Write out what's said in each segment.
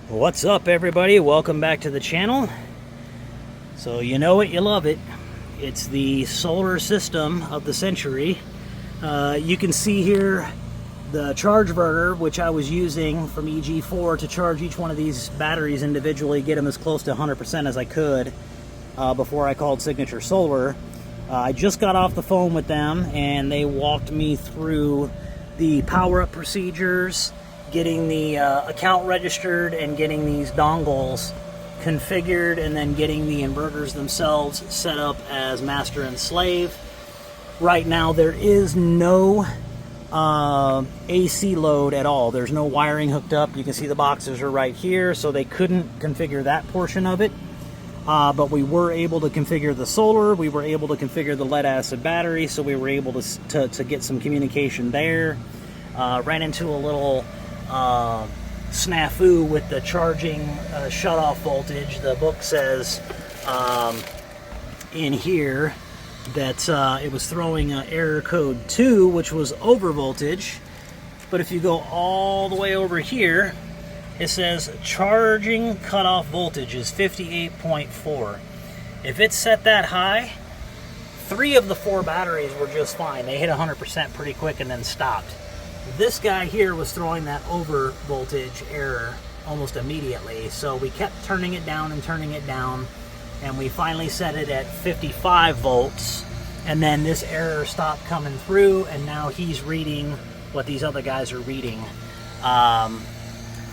What's up, everybody? Welcome back to the channel. So you know it, you love it. It's the solar system of the century. You can see here the charge inverter, which I was using from EG4 to charge each one of these batteries individually, get them as close to 100% as I could before I called Signature Solar. I just got off the phone with them and they walked me through the power-up procedures, getting the account registered and getting these dongles configured, and then getting the inverters themselves set up as master and slave. Right now there is no AC load at all. There's no wiring hooked up. You can see the boxes are right here, so they couldn't configure that portion of it. But we were able to configure the solar, we were able to configure the lead acid battery, so we were able to get some communication there. Ran into a little snafu with the charging shutoff voltage. The book says in here that it was throwing error code 2, which was over voltage. But if you go all the way over here, it says charging cutoff voltage is 58.4. If it's set that high, 3 of the 4 batteries were just fine. They hit 100% pretty quick and then stopped. This guy here was throwing that over voltage error almost immediately, so we kept turning it down, and we finally set it at 55 volts, and then this error stopped coming through, and now he's reading what these other guys are reading.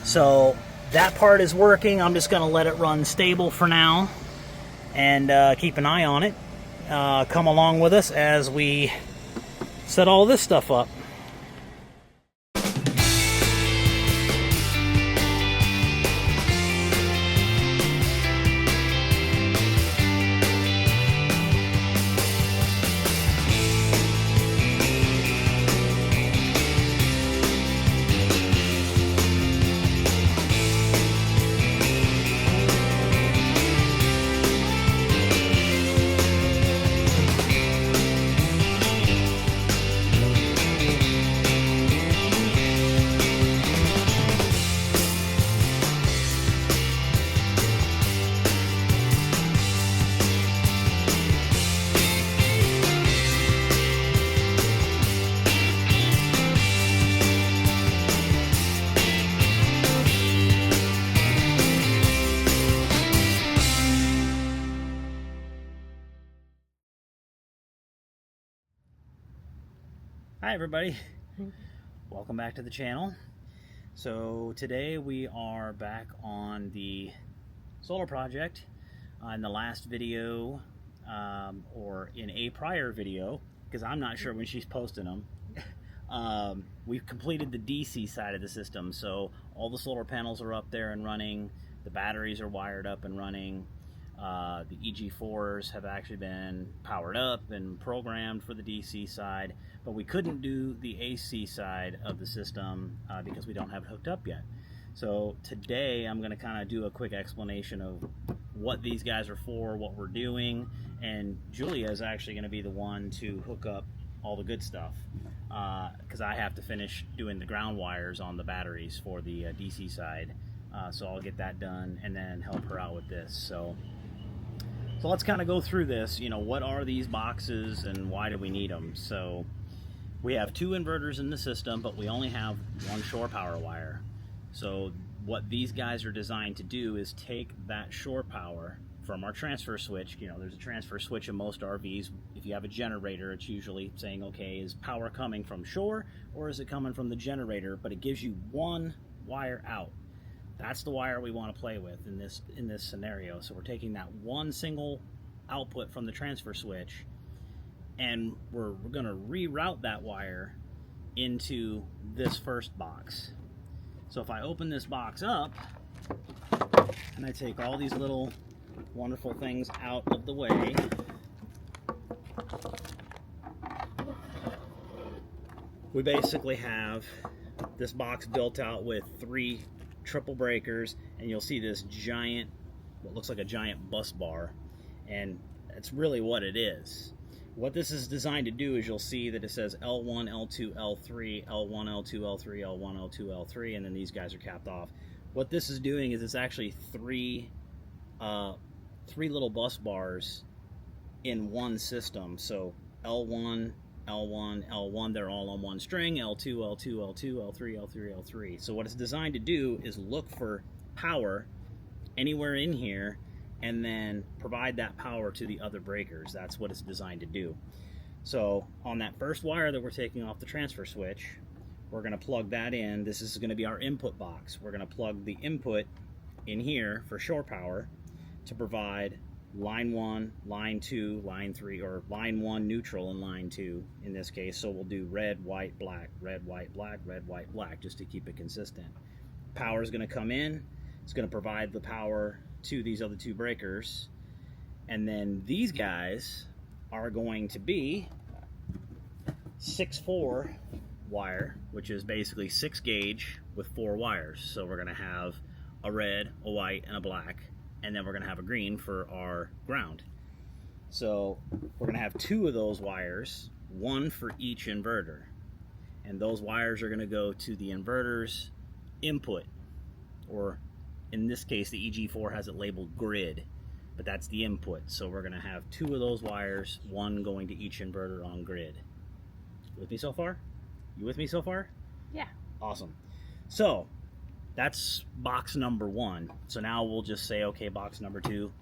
So that part is working. I'm just going to let it run stable for now and keep an eye on it. Come along with us as we set all this stuff up. Hi everybody, welcome back to the channel. So today we are back on the solar project. In the last video, or in a prior video, because I'm not sure when she's posting them, we've completed the DC side of the system. So all the solar panels are up there and running, the batteries are wired up and running. The EG4s have actually been powered up and programmed for the DC side, but we couldn't do the AC side of the system because we don't have it hooked up yet. So today I'm going to kind of do a quick explanation of what these guys are for, what we're doing, and Julia is actually going to be the one to hook up all the good stuff because I have to finish doing the ground wires on the batteries for the DC side. So I'll get that done and then help her out with this. So let's kind of go through this. You know, what are these boxes and why do we need them? So we have 2 inverters in the system, but we only have 1 shore power wire. So what these guys are designed to do is take that shore power from our transfer switch. You know, there's a transfer switch in most RVs. If you have a generator, it's usually saying, okay, is power coming from shore or is it coming from the generator? But it gives you 1 wire out. That's the wire we want to play with in this scenario. So we're taking that 1 single output from the transfer switch, and we're going to reroute that wire into this first box. So if I open this box up and I take all these little wonderful things out of the way, we basically have this box built out with 3 triple breakers, and you'll see this giant, what looks like a giant bus bar, and that's really what it is. What this is designed to do is you'll see that it says L1, L2, L3, L1, L2, L3, L1, L2, L3, and then these guys are capped off. what this is doing is it's actually three little bus bars in one system. So L1, L1, L1, they're all on one string, L2, L2, L2, L3, L3, L3. So what it's designed to do is look for power anywhere in here and then provide that power to the other breakers. That's what it's designed to do. So on that first wire that we're taking off the transfer switch, we're going to plug that in. This is going to be our input box. We're going to plug the input in here for shore power to provide line 1, line 2, line 3, or line 1 neutral and line 2 in this case. So we'll do red, white, black, red, white, black, red, white, black, just to keep it consistent. Power is going to come in. It's going to provide the power to these other two breakers. And then these guys are going to be 6-4 wire, which is basically 6 gauge with 4 wires. So we're going to have a red, a white, and a black, and then we're going to have a green for our ground. So we're going to have 2 of those wires, 1 for each inverter, and those wires are going to go to the inverter's input, or in this case the EG4 has it labeled grid, but that's the input. So we're going to have 2 of those wires, 1 going to each inverter on grid. With me so far? You with me so far? Yeah. Awesome. So that's box number 1. So now we'll just say, okay, box number 2.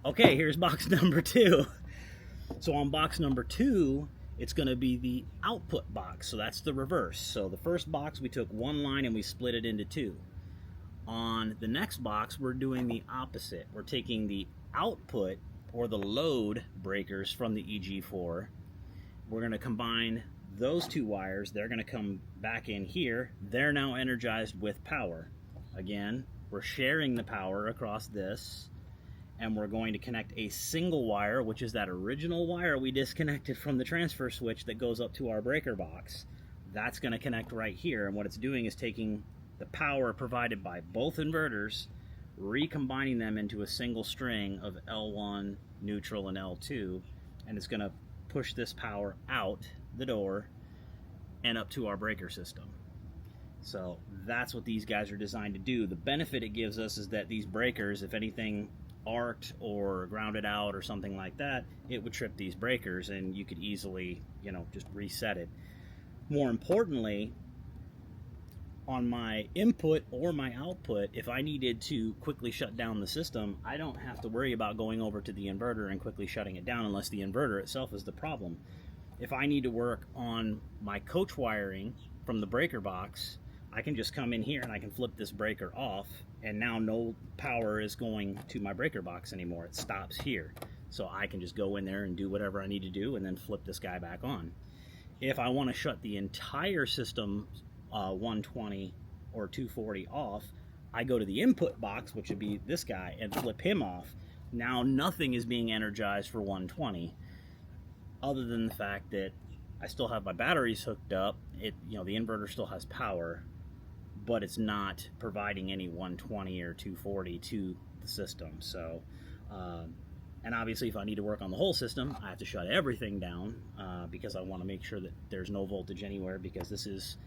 Okay, here's box number 2. So on box number 2, it's going to be the output box. So that's the reverse. So the first box, we took 1 line and we split it into 2. On the next box, we're doing the opposite. We're taking the output or the load breakers from the EG4. We're going to combine those 2 wires. They're going to come back in here. They're now energized with power. Again, we're sharing the power across this, and we're going to connect a single wire, which is that original wire we disconnected from the transfer switch that goes up to our breaker box. That's going to connect right here, and what it's doing is taking the power provided by both inverters, recombining them into a single string of L1, neutral, and L2, and it's going to push this power out the door and up to our breaker system. So that's what these guys are designed to do. The benefit it gives us is that these breakers, if anything arced or grounded out or something like that, it would trip these breakers and you could easily, just reset it. More importantly, on my input or my output, if I needed to quickly shut down the system, I don't have to worry about going over to the inverter and quickly shutting it down unless the inverter itself is the problem. If I need to work on my coach wiring from the breaker box, I can just come in here and I can flip this breaker off, and now no power is going to my breaker box anymore. It stops here. So I can just go in there and do whatever I need to do and then flip this guy back on. If I want to shut the entire system 120 or 240 off, I go to the input box, which would be this guy, and flip him off. Now nothing is being energized for 120, other than the fact that I still have my batteries hooked up. The inverter still has power, but it's not providing any 120 or 240 to the system. So, and obviously if I need to work on the whole system, I have to shut everything down because I want to make sure that there's no voltage anywhere, because this is,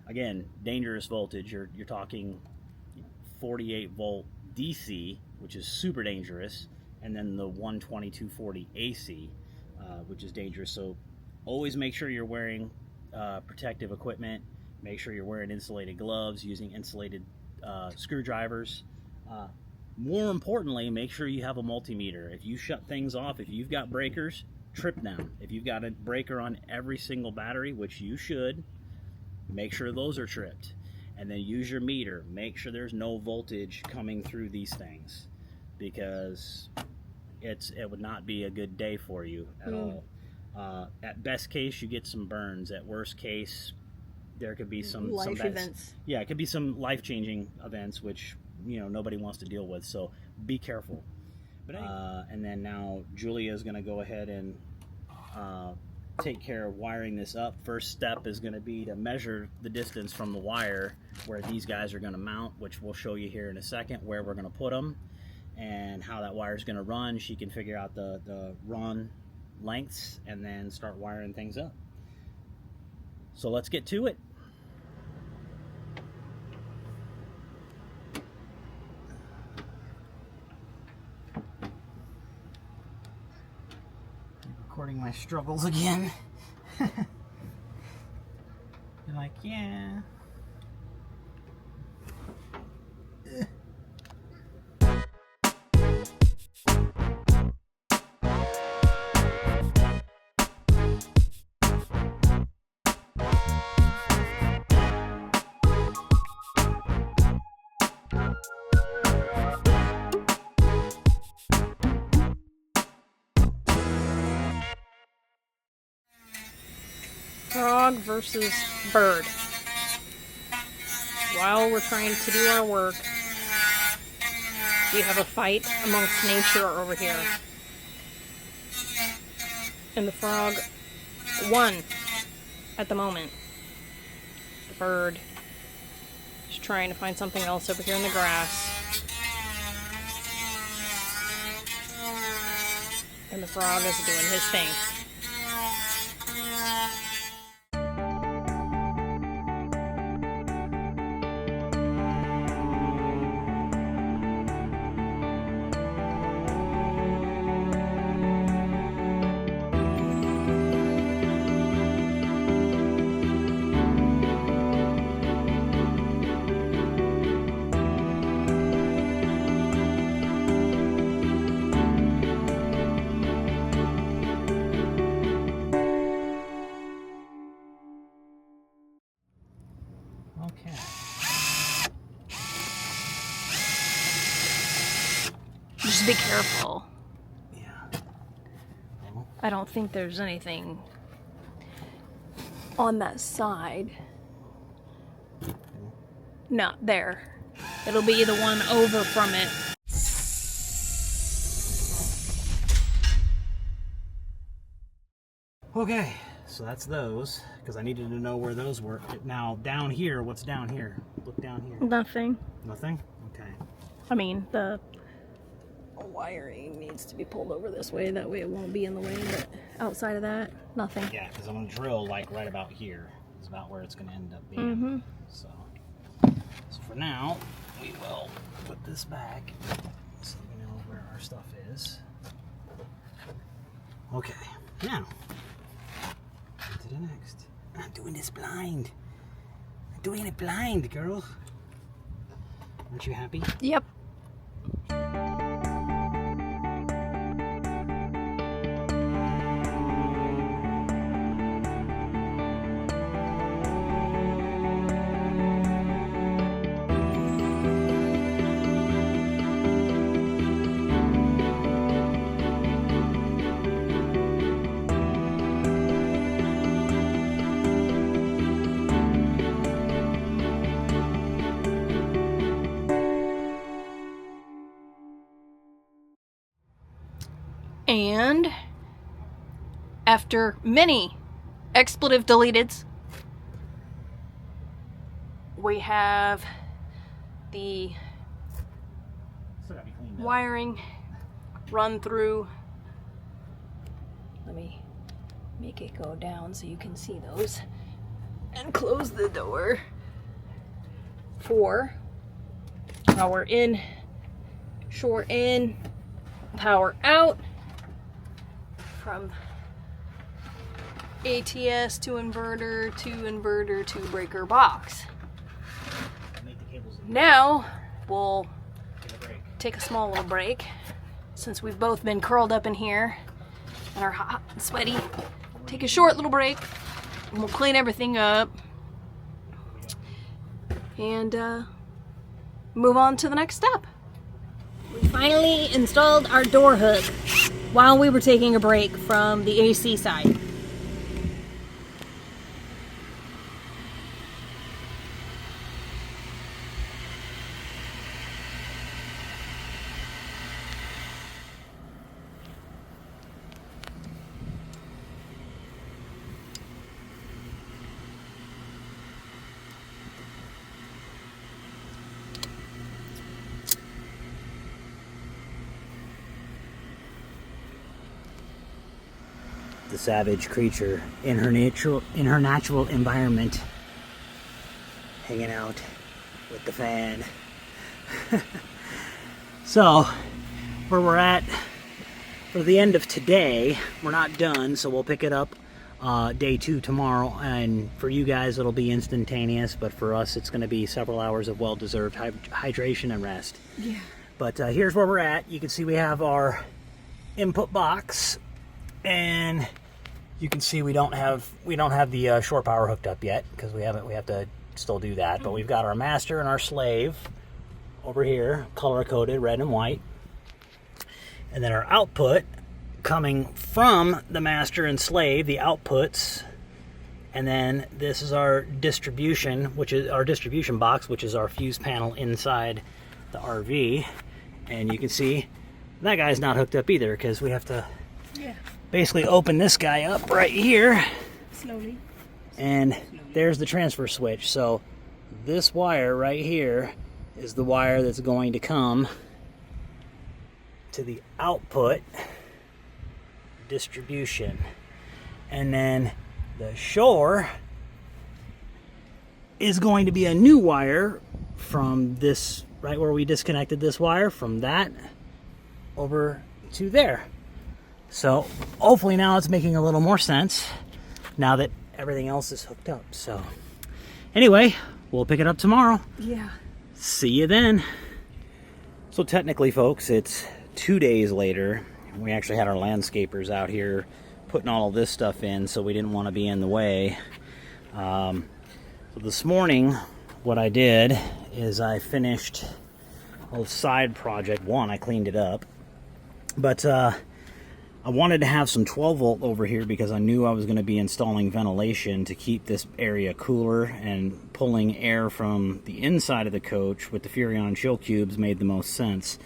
again, dangerous voltage. You're talking 48 volt DC, which is super dangerous, and then the 120, 240 AC, which is dangerous. So always make sure you're wearing protective equipment. Make sure you're wearing insulated gloves, using insulated screwdrivers. More importantly, make sure you have a multimeter. If you shut things off, if you've got breakers, trip them. If you've got a breaker on every single battery, which you should, make sure those are tripped. And then use your meter. Make sure there's no voltage coming through these things, because it would not be a good day for you at all. At best case, you get some burns. At worst case, there could be some life events. Yeah, it could be some life-changing events, which nobody wants to deal with. So be careful. But and then now Julia is going to go ahead and take care of wiring this up. First step is going to be to measure the distance from the wire where these guys are going to mount, which we'll show you here in a second where we're going to put them and how that wire is going to run. She can figure out the run lengths and then start wiring things up. So let's get to it. struggles again. You're like, yeah. Frog versus bird. While we're trying to do our work, we have a fight amongst nature over here. And the frog won at the moment. The bird is trying to find something else over here in the grass. And the frog is doing his thing. Okay. Just be careful. Yeah. I don't think there's anything on that side. No, there. It'll be the one over from it. Okay, so that's those, because I needed to know where those were. Now, down here, what's down here? Look down here. Nothing. Nothing? Okay. I mean, the wiring needs to be pulled over this way. That way it won't be in the way, but outside of that, nothing. Yeah, because I'm going to drill, like, right about here. Is about where it's going to end up being. Mm-hmm. So for now, we will put this back so we know where our stuff is. Okay, now, on to the next. I'm doing this blind. I'm doing it blind, girl. Aren't you happy? Yep. And after many expletive deleteds, we have the wiring run through. Let me make it go down so you can see those. And close the door for power in, shore in, power out. From ATS to inverter to breaker box. Now we'll take a small little break since we've both been curled up in here and are hot and sweaty. Take a short little break and we'll clean everything up and move on to the next step. We finally installed our door hook while we were taking a break from the AC side. The savage creature in her natural environment, hanging out with the fan. So where we're at for the end of today. We're not done, so we'll pick it up day 2 tomorrow, and for you guys it'll be instantaneous, but for us it's going to be several hours of well-deserved hydration and rest. Yeah. But here's where we're at. You can see we have our input box, and you can see we don't have the shore power hooked up yet because we have to still do that. But we've got our master and our slave over here, color coded red and white, and then our output coming from the master and slave, the outputs, and then this is our distribution, which is our distribution box, which is our fuse panel inside the RV. And you can see that guy's not hooked up either because we have to basically open this guy up right here. Slowly. And there's the transfer switch. So this wire right here is the wire that's going to come to the output distribution, and then the shore is going to be a new wire from this, right where we disconnected this wire, from that over to there. So hopefully now it's making a little more sense now that everything else is hooked up. So anyway, we'll pick it up tomorrow. Yeah. See you then. So technically, folks, it's 2 days later. We actually had our landscapers out here putting all of this stuff in, so we didn't want to be in the way. So this morning, what I did is I finished a side project. One, I cleaned it up, but I wanted to have some 12 volt over here because I knew I was going to be installing ventilation to keep this area cooler, and pulling air from the inside of the coach with the Furrion chill cubes made the most sense.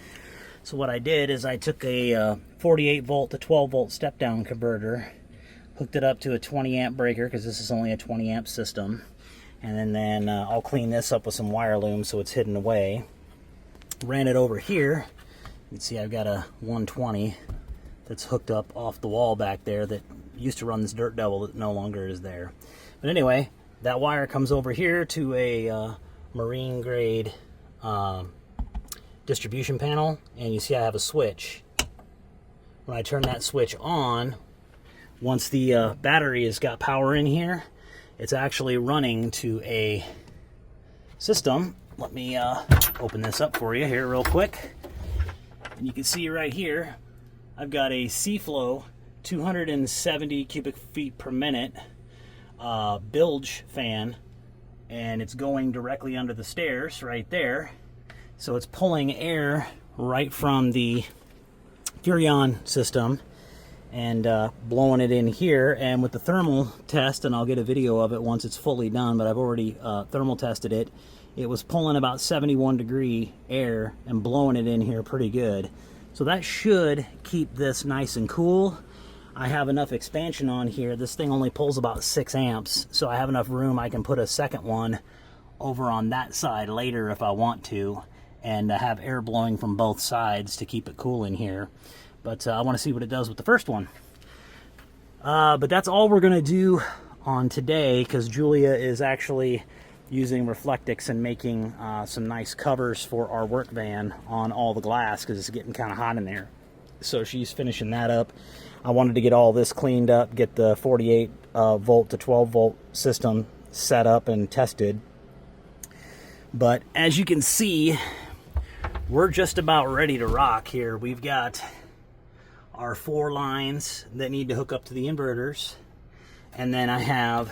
So what I did is I took a 48 volt to 12 volt step down converter, hooked it up to a 20 amp breaker because this is only a 20 amp system, and then I'll clean this up with some wire loom so it's hidden away. Ran it over here. You can see I've got a 120 that's hooked up off the wall back there that used to run this Dirt Devil that no longer is there. But anyway, that wire comes over here to a marine grade distribution panel, and you see I have a switch. When I turn that switch on, once the battery has got power in here, it's actually running to a system. Let me open this up for you here real quick. And you can see right here, I've got a Seaflow 270 cubic feet per minute bilge fan, and it's going directly under the stairs right there. So it's pulling air right from the Furrion system and blowing it in here. And with the thermal test, and I'll get a video of it once it's fully done, but I've already thermal tested it, it was pulling about 71 degree air and blowing it in here pretty good. So that should keep this nice and cool. I have enough expansion on here. This thing only pulls about 6 amps, so I have enough room. I can put a second one over on that side later if I want to, and have air blowing from both sides to keep it cool in here. But I want to see what it does with the first one. But that's all we're going to do on today, because Julia is actually using Reflectix and making some nice covers for our work van on all the glass because it's getting kind of hot in there. So she's finishing that up. I wanted to get all this cleaned up, get the 48 volt to 12 volt system set up and tested. But as you can see, we're just about ready to rock here. We've got our 4 lines that need to hook up to the inverters, and then I have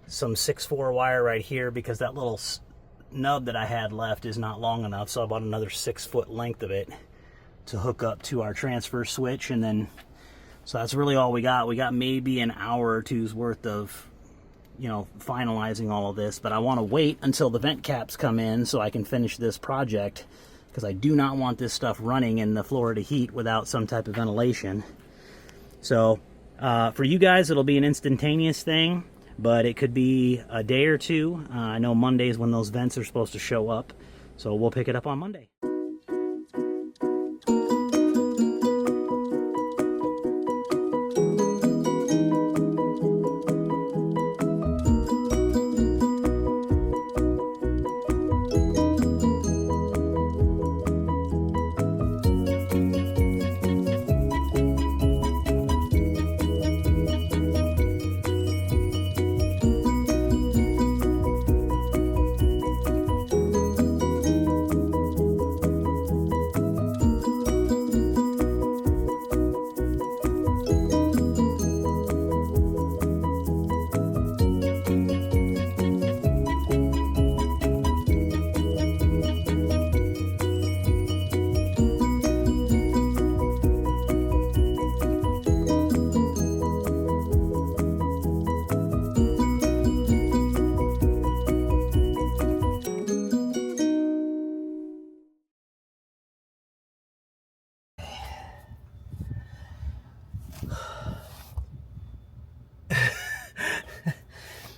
some 6/4 wire right here because that little nub that I had left is not long enough, so I bought another 6 foot length of it to hook up to our transfer switch. And then so that's really all we got. We got maybe an hour or two's worth of, you know, finalizing all of this, but I want to wait until the vent caps come in so I can finish this project, because I do not want this stuff running in the Florida heat without some type of ventilation. So for you guys, it'll be an instantaneous thing, but it could be a day or two. I know Monday's when those vents are supposed to show up, so we'll pick it up on Monday.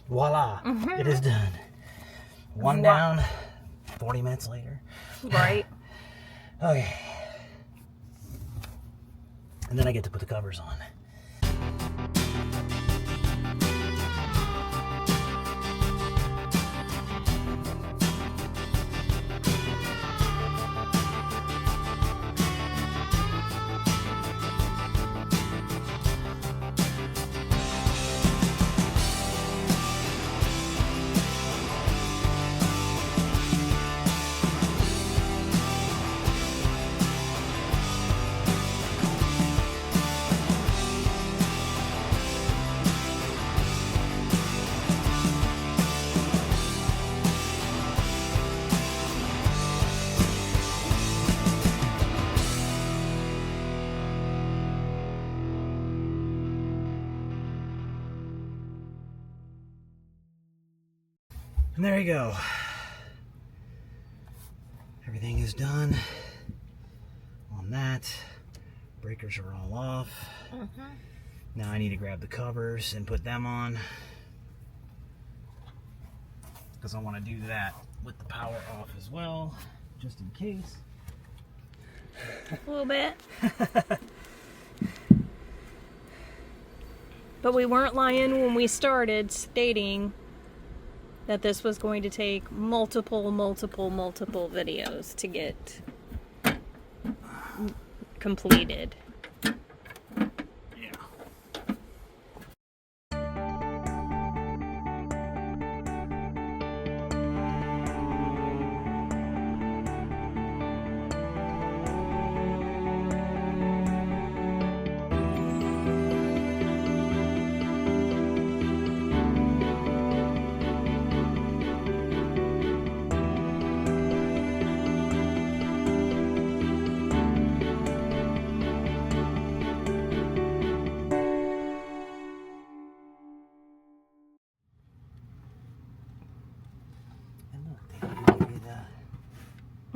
Voila, it is done. One down, 40 minutes later. Right. Okay. And then I get to put the covers on. And there you go. Everything is done on that. Breakers are all off. Now I need to grab the covers and put them on, because I want to do that with the power off as well, just in case. A little bit. But we weren't lying when we started stating that this was going to take multiple videos to get completed.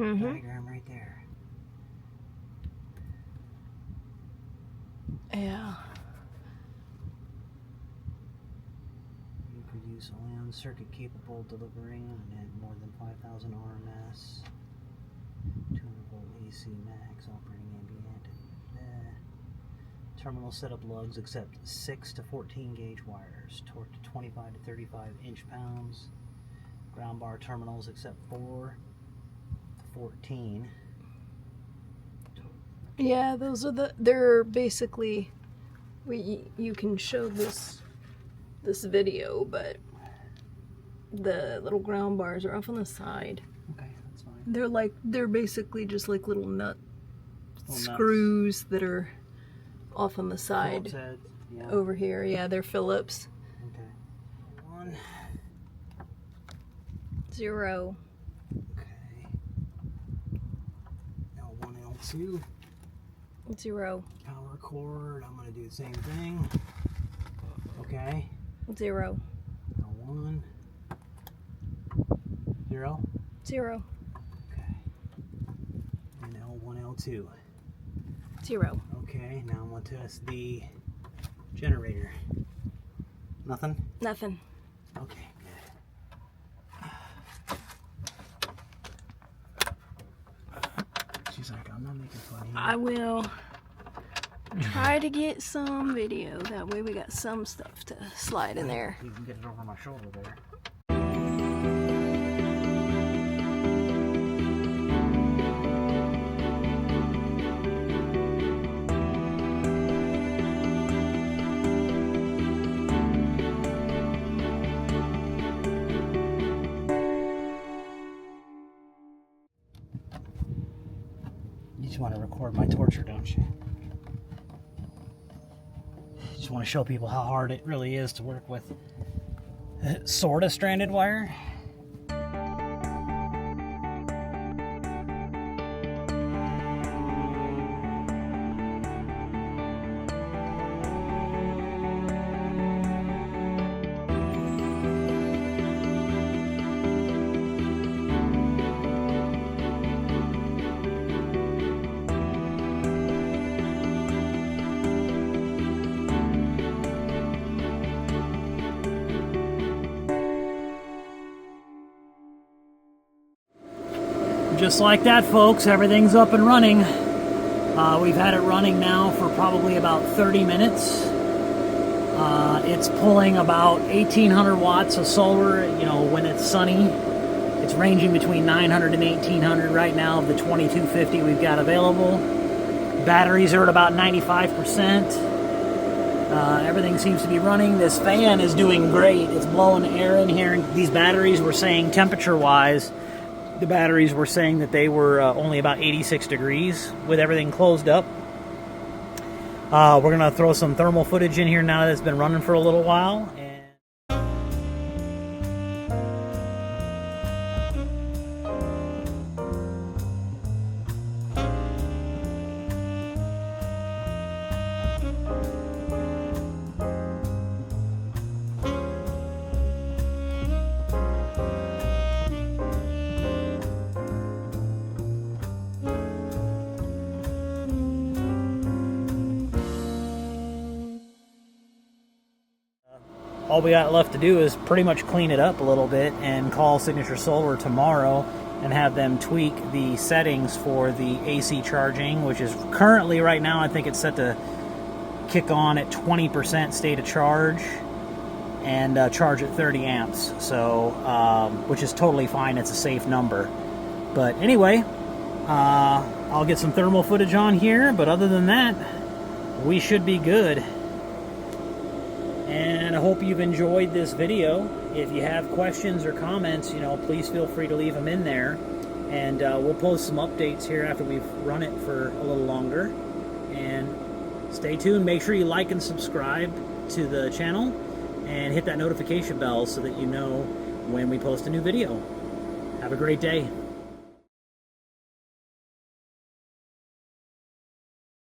Diagram right there. Yeah. You could use only on circuit capable delivering at more than 5,000 RMS, 200 volt AC max, operating ambient. Terminal setup lugs accept 6 to 14 gauge wires, torque to 25 to 35 inch-pounds. Ground bar terminals accept 4 to 14. Yeah, those are they're basically, you can show this video, but the little ground bars are off on the side. Okay, that's fine. They're basically just like little Little screws that are off on the side. Head, yeah. Over here. Yeah, they're Phillips. Okay. 1. 0. Okay. L1, L2. 0. Power cord, I'm going to do the same thing. Okay. 0. L1. 0. 0. Okay. And L1, L2. 0. Okay, now I'm going to test the generator. Nothing? Nothing. Okay, good. She's like, I'm not making fun of you. I will try to get some video. That way we got some stuff to slide in there. You can get it over my shoulder there. You just want to record my torture, don't you? You just want to show people how hard it really is to work with sort of stranded wire. just like that, folks, everything's up and running. We've had it running now for probably about 30 minutes. It's pulling about 1,800 watts of solar, you know, when it's sunny. It's ranging between 900 and 1,800 right now of the 2250 we've got available. Batteries are at about 95%. Everything seems to be running. This fan is doing great. It's blowing air in here. These batteries were saying, temperature-wise, the batteries were saying that they were only about 86 degrees with everything closed up. We're going to throw some thermal footage in here now that it's been running for a little while. All we got left to do is pretty much clean it up a little bit and call Signature Solar tomorrow and have them tweak the settings for the AC charging, which is currently right now, I think it's set to kick on at 20% state of charge and charge at 30 amps. So, which is totally fine. It's a safe number. But anyway, I'll get some thermal footage on here, but other than that, we should be good. And I hope you've enjoyed this video. If you have questions or comments, you know, please feel free to leave them in there. And we'll post some updates here after we've run it for a little longer. And stay tuned. Make sure you like and subscribe to the channel and hit that notification bell so that you know when we post a new video. Have a great day.